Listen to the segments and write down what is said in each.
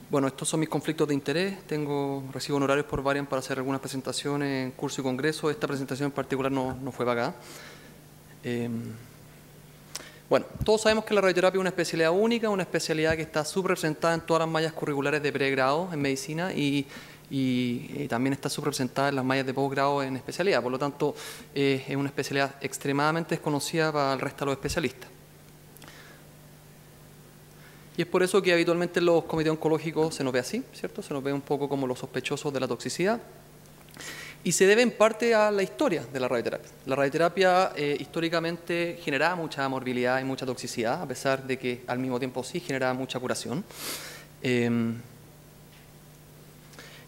Bueno, estos son mis conflictos de interés. Recibo honorarios por Varian para hacer algunas presentaciones en curso y congreso. Esta presentación en particular no fue pagada. Bueno, todos sabemos que la radioterapia es una especialidad única, una especialidad que está subrepresentada en todas las mallas curriculares de pregrado en medicina y también está subrepresentada en las mallas de posgrado en especialidad. Por lo tanto, es una especialidad extremadamente desconocida para el resto de los especialistas. Y es por eso que habitualmente en los comités oncológicos se nos ve así, ¿cierto? Se nos ve un poco como los sospechosos de la toxicidad. Y se debe en parte a la historia de la radioterapia. La radioterapia históricamente generaba mucha morbilidad y mucha toxicidad, a pesar de que al mismo tiempo sí generaba mucha curación.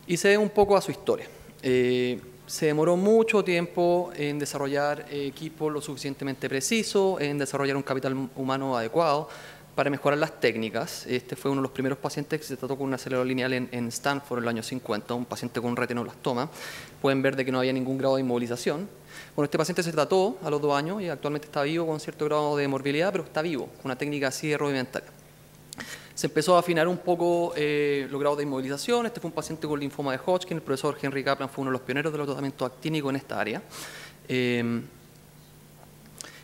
Y se debe un poco a su historia. Se demoró mucho tiempo en desarrollar equipos lo suficientemente precisos, en desarrollar un capital humano adecuado para mejorar las técnicas. Este fue uno de los primeros pacientes que se trató con un acelerador lineal en Stanford en el año 50, un paciente con un retinoblastoma. Pueden ver de que no había ningún grado de inmovilización. Bueno, este paciente se trató a los 2 años y actualmente está vivo con cierto grado de morbilidad, pero está vivo, con una técnica así de rudimentaria. Se empezó a afinar un poco los grados de inmovilización. Este fue un paciente con linfoma de Hodgkin. El profesor Henry Kaplan fue uno de los pioneros del tratamiento actínico en esta área.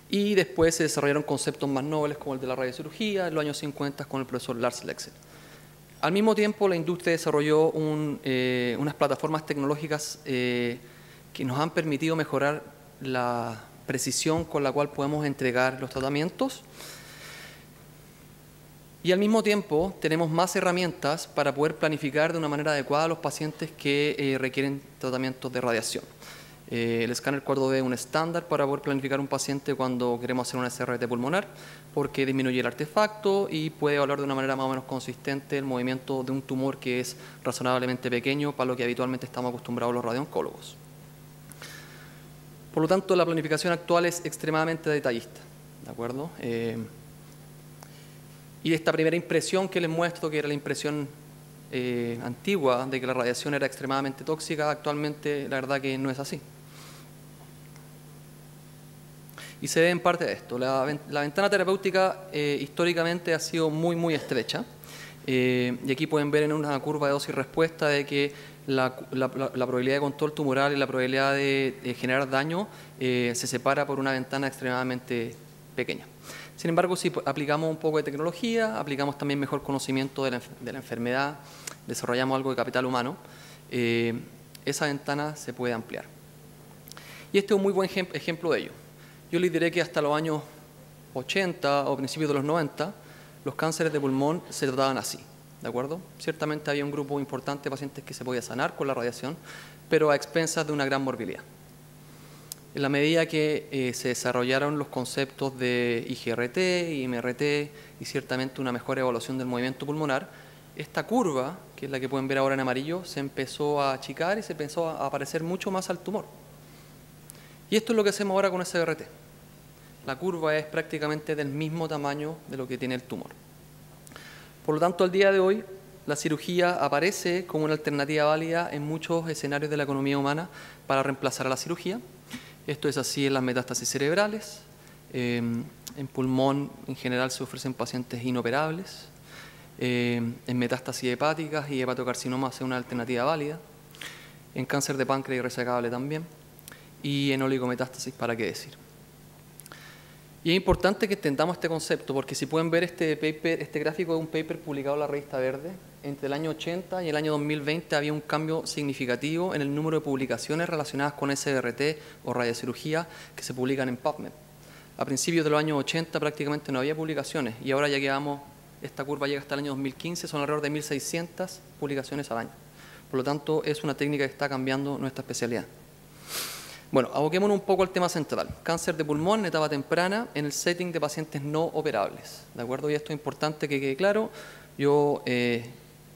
Y después se desarrollaron conceptos más nobles como el de la radiocirugía en los años 50 con el profesor Lars Lexell. Al mismo tiempo, la industria desarrolló unas plataformas tecnológicas que nos han permitido mejorar la precisión con la cual podemos entregar los tratamientos. Y al mismo tiempo tenemos más herramientas para poder planificar de una manera adecuada a los pacientes que requieren tratamientos de radiación. El escáner 4D es un estándar para poder planificar un paciente cuando queremos hacer una SRT pulmonar, porque disminuye el artefacto y puede evaluar de una manera más o menos consistente el movimiento de un tumor que es razonablemente pequeño para lo que habitualmente estamos acostumbrados los radiooncólogos. Por lo tanto, la planificación actual es extremadamente detallista, ¿de acuerdo? Y esta primera impresión que les muestro, que era la impresión antigua de que la radiación era extremadamente tóxica, actualmente la verdad que no es así. Y se debe en parte a esto. La ventana terapéutica históricamente ha sido muy estrecha. Y aquí pueden ver en una curva de dosis-respuesta de que la probabilidad de control tumoral y la probabilidad de generar daño se separa por una ventana extremadamente pequeña. Sin embargo, si aplicamos un poco de tecnología, aplicamos también mejor conocimiento de la enfermedad, desarrollamos algo de capital humano, esa ventana se puede ampliar. Y este es un muy buen ejemplo de ello. Yo les diré que hasta los años 80 o principios de los 90, los cánceres de pulmón se trataban así, ¿de acuerdo? Ciertamente había un grupo importante de pacientes que se podía sanar con la radiación, pero a expensas de una gran morbilidad. En la medida que se desarrollaron los conceptos de IGRT, IMRT y ciertamente una mejor evaluación del movimiento pulmonar, esta curva, que es la que pueden ver ahora en amarillo, se empezó a achicar y se empezó a parecer mucho más al tumor. Y esto es lo que hacemos ahora con SBRT. La curva es prácticamente del mismo tamaño de lo que tiene el tumor. Por lo tanto, al día de hoy, la cirugía aparece como una alternativa válida en muchos escenarios de la economía humana para reemplazar a la cirugía. Esto es así en las metástasis cerebrales. En pulmón, en general, se ofrecen pacientes inoperables. En metástasis hepáticas y hepatocarcinoma es una alternativa válida. En cáncer de páncreas y resecable también. Y en oligometástasis, ¿para qué decir? Y es importante que entendamos este concepto, porque si pueden ver este gráfico de un paper publicado en la revista Verde, entre el año 80 y el año 2020 había un cambio significativo en el número de publicaciones relacionadas con SBRT o radiocirugía que se publican en PubMed. A principios de los años 80 prácticamente no había publicaciones y ahora ya quedamos, esta curva llega hasta el año 2015, son alrededor de 1.600 publicaciones al año. Por lo tanto, es una técnica que está cambiando nuestra especialidad. Bueno, aboquémonos un poco al tema central. Cáncer de pulmón en etapa temprana en el setting de pacientes no operables. ¿De acuerdo? Y esto es importante que quede claro. Yo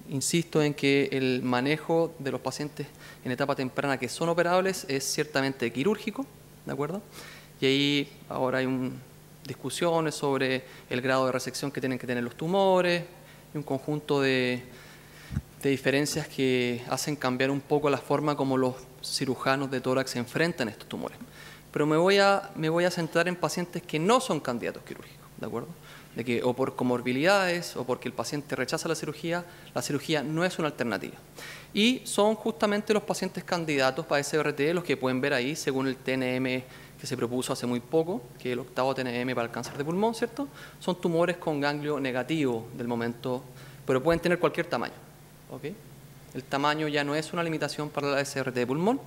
insisto en que el manejo de los pacientes en etapa temprana que son operables es ciertamente quirúrgico. ¿De acuerdo? Y ahí ahora hay discusiones sobre el grado de resección que tienen que tener los tumores y un conjunto de diferencias que hacen cambiar un poco la forma como los cirujanos de tórax se enfrentan a estos tumores. Pero me voy a centrar en pacientes que no son candidatos quirúrgicos, ¿de acuerdo? de que o por comorbilidades o porque el paciente rechaza la cirugía no es una alternativa. Y son justamente los pacientes candidatos para SBRT los que pueden ver ahí, según el TNM que se propuso hace muy poco, que es el 8º TNM para el cáncer de pulmón, ¿cierto? Son tumores con ganglio negativo del momento, pero pueden tener cualquier tamaño, ¿ok? El tamaño ya no es una limitación para la SBRT de pulmón.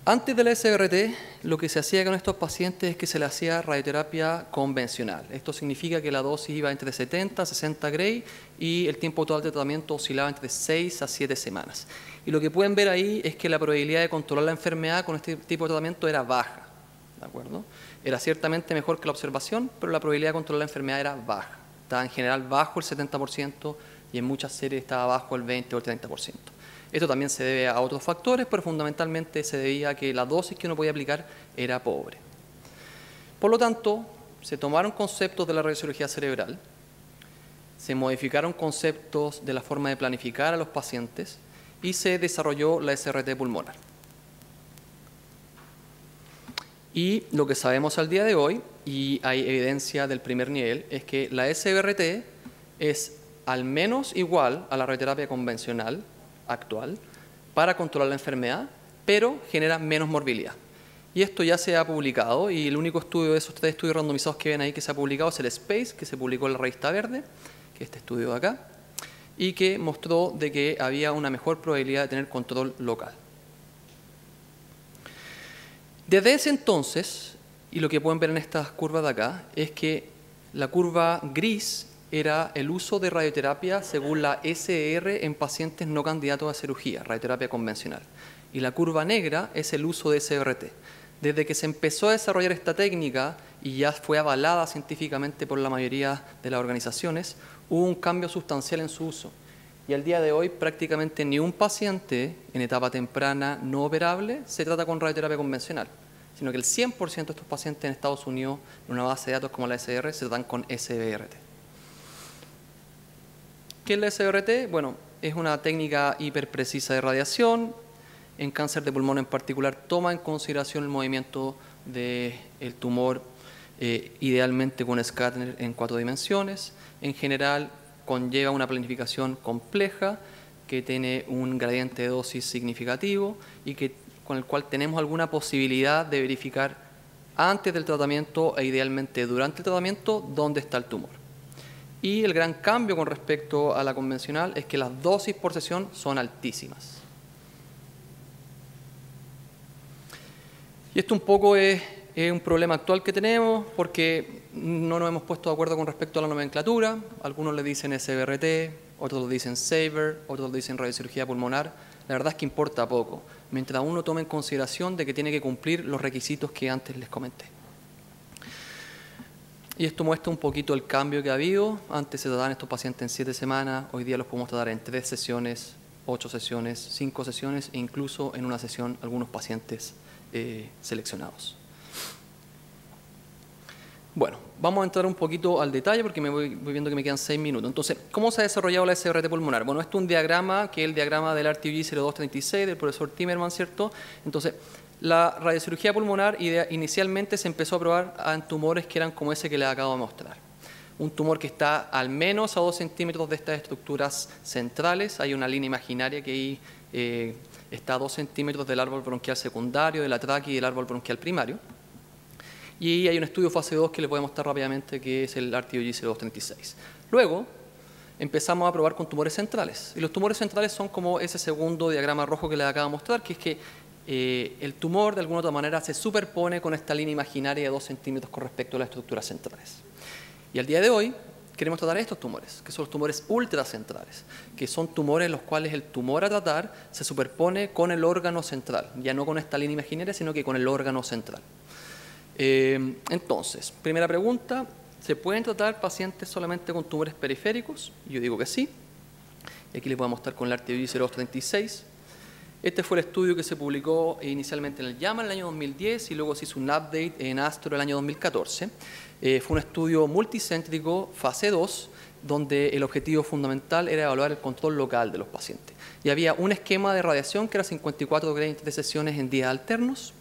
Antes de la SBRT, lo que se hacía con estos pacientes es que se le hacía radioterapia convencional. Esto significa que la dosis iba entre 70 a 60 Gray y el tiempo total de tratamiento oscilaba entre 6 a 7 semanas. Y lo que pueden ver ahí es que la probabilidad de controlar la enfermedad con este tipo de tratamiento era baja, ¿de acuerdo? Era ciertamente mejor que la observación, pero la probabilidad de controlar la enfermedad era baja. Estaba en general bajo el 70% y en muchas series estaba bajo el 20 o el 30%. Esto también se debe a otros factores, pero fundamentalmente se debía a que la dosis que uno podía aplicar era pobre. Por lo tanto, se tomaron conceptos de la radiocirugía cerebral, se modificaron conceptos de la forma de planificar a los pacientes y se desarrolló la SRT pulmonar. Y lo que sabemos al día de hoy, y hay evidencia del primer nivel, es que la SBRT es al menos igual a la radioterapia convencional actual para controlar la enfermedad, pero genera menos morbilidad. Y esto ya se ha publicado, y el único estudio de esos 3 estudios randomizados que ven ahí que se ha publicado es el SPACE, que se publicó en la revista Verde, que es este estudio de acá, y que mostró de que había una mejor probabilidad de tener control local. Desde ese entonces, y lo que pueden ver en estas curvas de acá, es que la curva gris era el uso de radioterapia según la SR en pacientes no candidatos a cirugía, radioterapia convencional. Y la curva negra es el uso de SBRT. Desde que se empezó a desarrollar esta técnica y ya fue avalada científicamente por la mayoría de las organizaciones, hubo un cambio sustancial en su uso. Y al día de hoy prácticamente ni un paciente en etapa temprana no operable se trata con radioterapia convencional, sino que el 100% de estos pacientes en Estados Unidos, en una base de datos como la SR, se tratan con SBRT. ¿Qué es la SBRT? Bueno, es una técnica hiperprecisa de radiación. En cáncer de pulmón en particular toma en consideración el movimiento del tumor, idealmente con escáner en 4 dimensiones. En general conlleva una planificación compleja que tiene un gradiente de dosis significativo y con el cual tenemos alguna posibilidad de verificar antes del tratamiento e idealmente durante el tratamiento dónde está el tumor. Y el gran cambio con respecto a la convencional es que las dosis por sesión son altísimas. Y esto un poco es un problema actual que tenemos porque no nos hemos puesto de acuerdo con respecto a la nomenclatura. Algunos le dicen SBRT, otros lo dicen SAVR, otros lo dicen radiocirugía pulmonar. La verdad es que importa poco, mientras uno tome en consideración de que tiene que cumplir los requisitos que antes les comenté. Y esto muestra un poquito el cambio que ha habido. Antes se trataban estos pacientes en 7 semanas, hoy día los podemos tratar en 3 sesiones, 8 sesiones, 5 sesiones e incluso en una sesión algunos pacientes seleccionados. Bueno, vamos a entrar un poquito al detalle porque me voy viendo que me quedan 6 minutos. Entonces, ¿cómo se ha desarrollado la SBRT pulmonar? Bueno, esto es un diagrama que es el diagrama del RTG 0236 del profesor Timmerman, ¿cierto? Entonces, la radiocirugía pulmonar inicialmente se empezó a probar en tumores que eran como ese que les acabo de mostrar. Un tumor que está al menos a 2 centímetros de estas estructuras centrales. Hay una línea imaginaria que ahí está a 2 centímetros del árbol bronquial secundario, de la tráquea y del árbol bronquial primario. Y hay un estudio fase 2 que les voy a mostrar rápidamente, que es el RTOG 0236. Luego empezamos a probar con tumores centrales. Y los tumores centrales son como ese segundo diagrama rojo que les acabo de mostrar, que es que el tumor de alguna otra manera se superpone con esta línea imaginaria de 2 centímetros con respecto a las estructuras centrales. Y al día de hoy queremos tratar estos tumores, que son los tumores ultracentrales, que son tumores en los cuales el tumor a tratar se superpone con el órgano central, ya no con esta línea imaginaria, sino que con el órgano central. Entonces, primera pregunta, ¿se pueden tratar pacientes solamente con tumores periféricos? Yo digo que sí. Y aquí les voy a mostrar con el RTOG 0236. Este fue el estudio que se publicó inicialmente en el JAMA en el año 2010 y luego se hizo un update en ASTRO el año 2014. Fue un estudio multicéntrico, fase 2, donde el objetivo fundamental era evaluar el control local de los pacientes. Y había un esquema de radiación que era 54 Gray de sesiones en días alternos.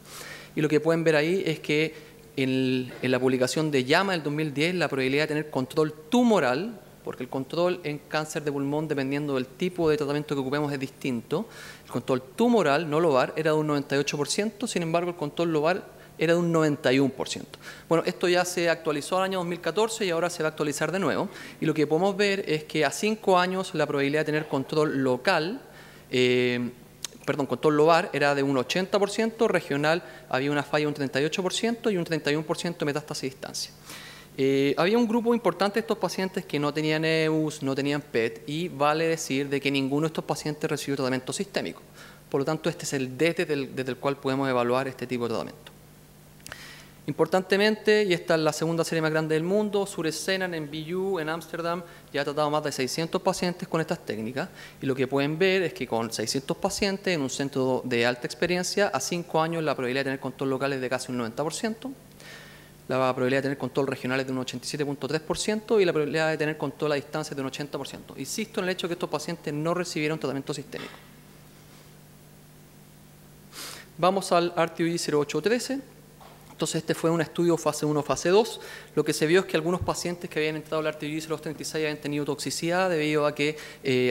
Y lo que pueden ver ahí es que en la publicación de JAMA del 2010 la probabilidad de tener control tumoral, porque el control en cáncer de pulmón, dependiendo del tipo de tratamiento que ocupemos, es distinto. El control tumoral, no lobar, era de un 98%, sin embargo el control lobar era de un 91%. Bueno, esto ya se actualizó al año 2014 y ahora se va a actualizar de nuevo. Y lo que podemos ver es que a 5 años la probabilidad de tener control local, control lobar era de un 80%, regional había una falla de un 38% y un 31% de metástasis a distancia. Había un grupo importante de estos pacientes que no tenían EUS, no tenían PET, y vale decir de que ninguno de estos pacientes recibió tratamiento sistémico. Por lo tanto, este es el desde el cual podemos evaluar este tipo de tratamiento. Importantemente, y esta es la segunda serie más grande del mundo, Suresenan en BU, en Ámsterdam, ya ha tratado más de 600 pacientes con estas técnicas, y lo que pueden ver es que con 600 pacientes en un centro de alta experiencia, a 5 años la probabilidad de tener control local es de casi un 90%, la probabilidad de tener control regional es de un 87.3% y la probabilidad de tener control a distancia es de un 80%. Insisto en el hecho de que estos pacientes no recibieron tratamiento sistémico. Vamos al RTOG 0813. Entonces este fue un estudio fase 1, fase 2. Lo que se vio es que algunos pacientes que habían entrado al RTOG 0236 habían tenido toxicidad debido a que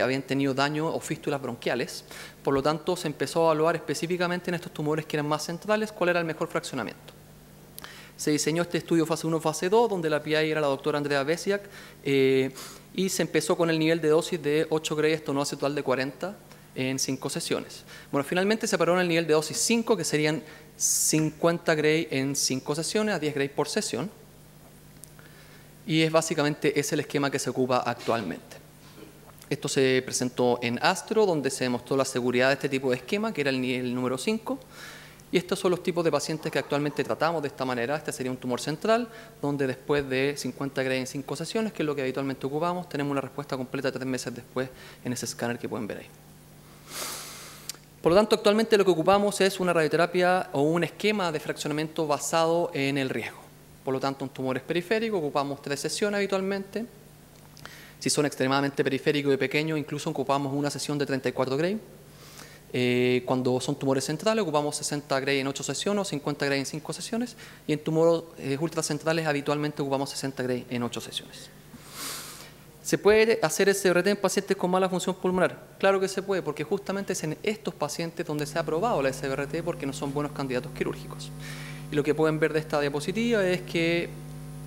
habían tenido daño o fístulas bronquiales. Por lo tanto, se empezó a evaluar específicamente en estos tumores que eran más centrales cuál era el mejor fraccionamiento. Se diseñó este estudio fase 1, fase 2, donde la PI era la doctora Andrea Besiak, y se empezó con el nivel de dosis de 8 Gray etonoacetal de 40 en 5 sesiones. Bueno, finalmente se paró en el nivel de dosis 5, que serían 50 Gray en 5 sesiones, a 10 Gray por sesión. Y ese es el esquema que se ocupa actualmente. Esto se presentó en ASTRO, donde se demostró la seguridad de este tipo de esquema, que era el nivel número 5. Y estos son los tipos de pacientes que actualmente tratamos de esta manera. Este sería un tumor central, donde después de 50 Gray en 5 sesiones, que es lo que habitualmente ocupamos, tenemos una respuesta completa 3 meses después en ese escáner que pueden ver ahí. Por lo tanto, actualmente lo que ocupamos es una radioterapia o un esquema de fraccionamiento basado en el riesgo. Por lo tanto, un tumor es periférico, ocupamos 3 sesiones habitualmente. Si son extremadamente periféricos y pequeños, incluso ocupamos una sesión de 34 Gray. Cuando son tumores centrales, ocupamos 60 Gray en 8 sesiones o 50 Gray en 5 sesiones. Y en tumores ultracentrales, habitualmente ocupamos 60 Gray en 8 sesiones. ¿Se puede hacer SBRT en pacientes con mala función pulmonar? Claro que se puede, porque justamente es en estos pacientes donde se ha probado la SBRT porque no son buenos candidatos quirúrgicos. Y lo que pueden ver de esta diapositiva es que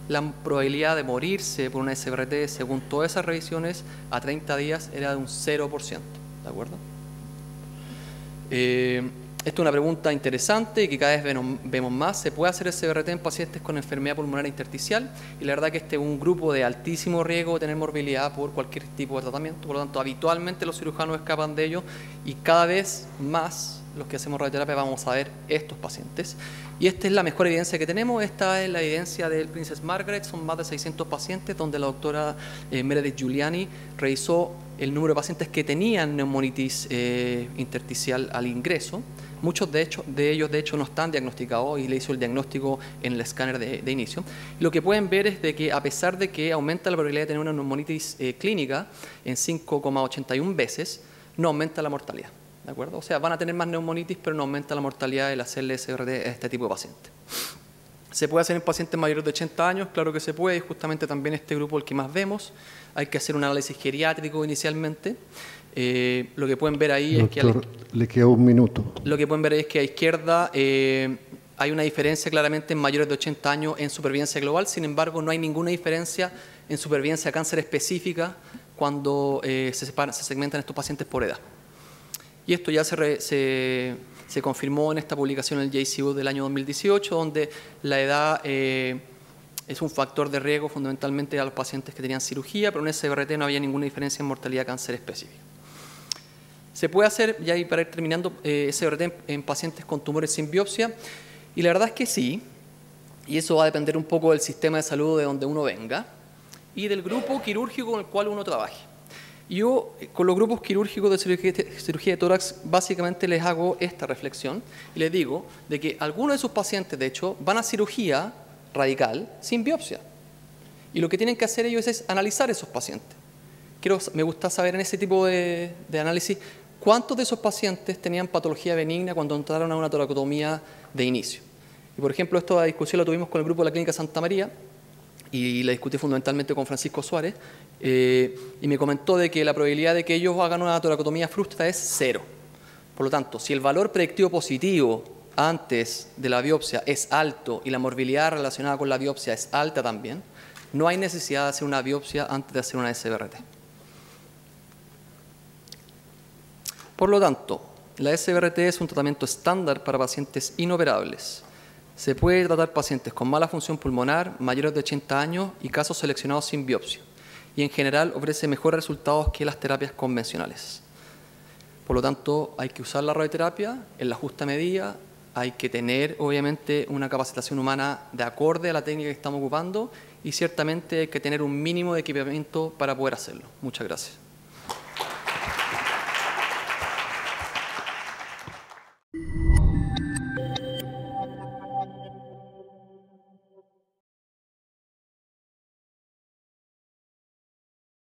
la probabilidad de morirse por una SBRT, según todas esas revisiones, a 30 días era de un 0%. ¿De acuerdo? Esta es una pregunta interesante y que cada vez vemos más. ¿Se puede hacer SBRT en pacientes con enfermedad pulmonar intersticial? Y la verdad que este es un grupo de altísimo riesgo de tener morbilidad por cualquier tipo de tratamiento. Por lo tanto, habitualmente los cirujanos escapan de ello y cada vez más los que hacemos radioterapia vamos a ver estos pacientes. Y esta es la mejor evidencia que tenemos. Esta es la evidencia del Princess Margaret. Son más de 600 pacientes donde la doctora Meredith Giuliani revisó el número de pacientes que tenían neumonitis intersticial al ingreso. Muchos de ellos, de hecho, no están diagnosticados y le hizo el diagnóstico en el escáner de inicio. Lo que pueden ver es de que, a pesar de que aumenta la probabilidad de tener una neumonitis clínica en 5,81 veces, no aumenta la mortalidad. ¿De acuerdo? O sea, van a tener más neumonitis, pero no aumenta la mortalidad del hacerle SBRT a este tipo de pacientes. ¿Se puede hacer en pacientes mayores de 80 años? Claro que se puede, y justamente también este grupo el que más vemos. Hay que hacer un análisis geriátrico inicialmente. Lo que pueden ver ahí es que... Doctor, le queda un minuto. Lo que pueden ver ahí es que a izquierda hay una diferencia claramente en mayores de 80 años en supervivencia global. Sin embargo, no hay ninguna diferencia en supervivencia a cáncer específica cuando se segmentan estos pacientes por edad. Y esto ya se confirmó en esta publicación en el JCO del año 2018, donde la edad es un factor de riesgo fundamentalmente a los pacientes que tenían cirugía, pero en SBRT no había ninguna diferencia en mortalidad de cáncer específica. Se puede hacer, ya para ir terminando, SBRT en pacientes con tumores sin biopsia, y la verdad es que sí, y eso va a depender un poco del sistema de salud de donde uno venga y del grupo quirúrgico con el cual uno trabaje. Yo, con los grupos quirúrgicos de cirugía de tórax, básicamente les hago esta reflexión y les digo de que algunos de sus pacientes, de hecho, van a cirugía radical sin biopsia. Y lo que tienen que hacer ellos es analizar esos pacientes. Me gusta saber en ese tipo de análisis cuántos de esos pacientes tenían patología benigna cuando entraron a una toracotomía de inicio. Y por ejemplo, esta discusión la tuvimos con el grupo de la Clínica Santa María y la discutí fundamentalmente con Francisco Suárez, y me comentó de que la probabilidad de que ellos hagan una toracotomía frustra es 0. Por lo tanto, si el valor predictivo positivo antes de la biopsia es alto y la morbilidad relacionada con la biopsia es alta también, no hay necesidad de hacer una biopsia antes de hacer una SBRT. Por lo tanto, la SBRT es un tratamiento estándar para pacientes inoperables. Se puede tratar pacientes con mala función pulmonar, mayores de 80 años y casos seleccionados sin biopsia. Y en general ofrece mejores resultados que las terapias convencionales. Por lo tanto, hay que usar la radioterapia en la justa medida, hay que tener obviamente una capacitación humana de acorde a la técnica que estamos ocupando y ciertamente hay que tener un mínimo de equipamiento para poder hacerlo. Muchas gracias.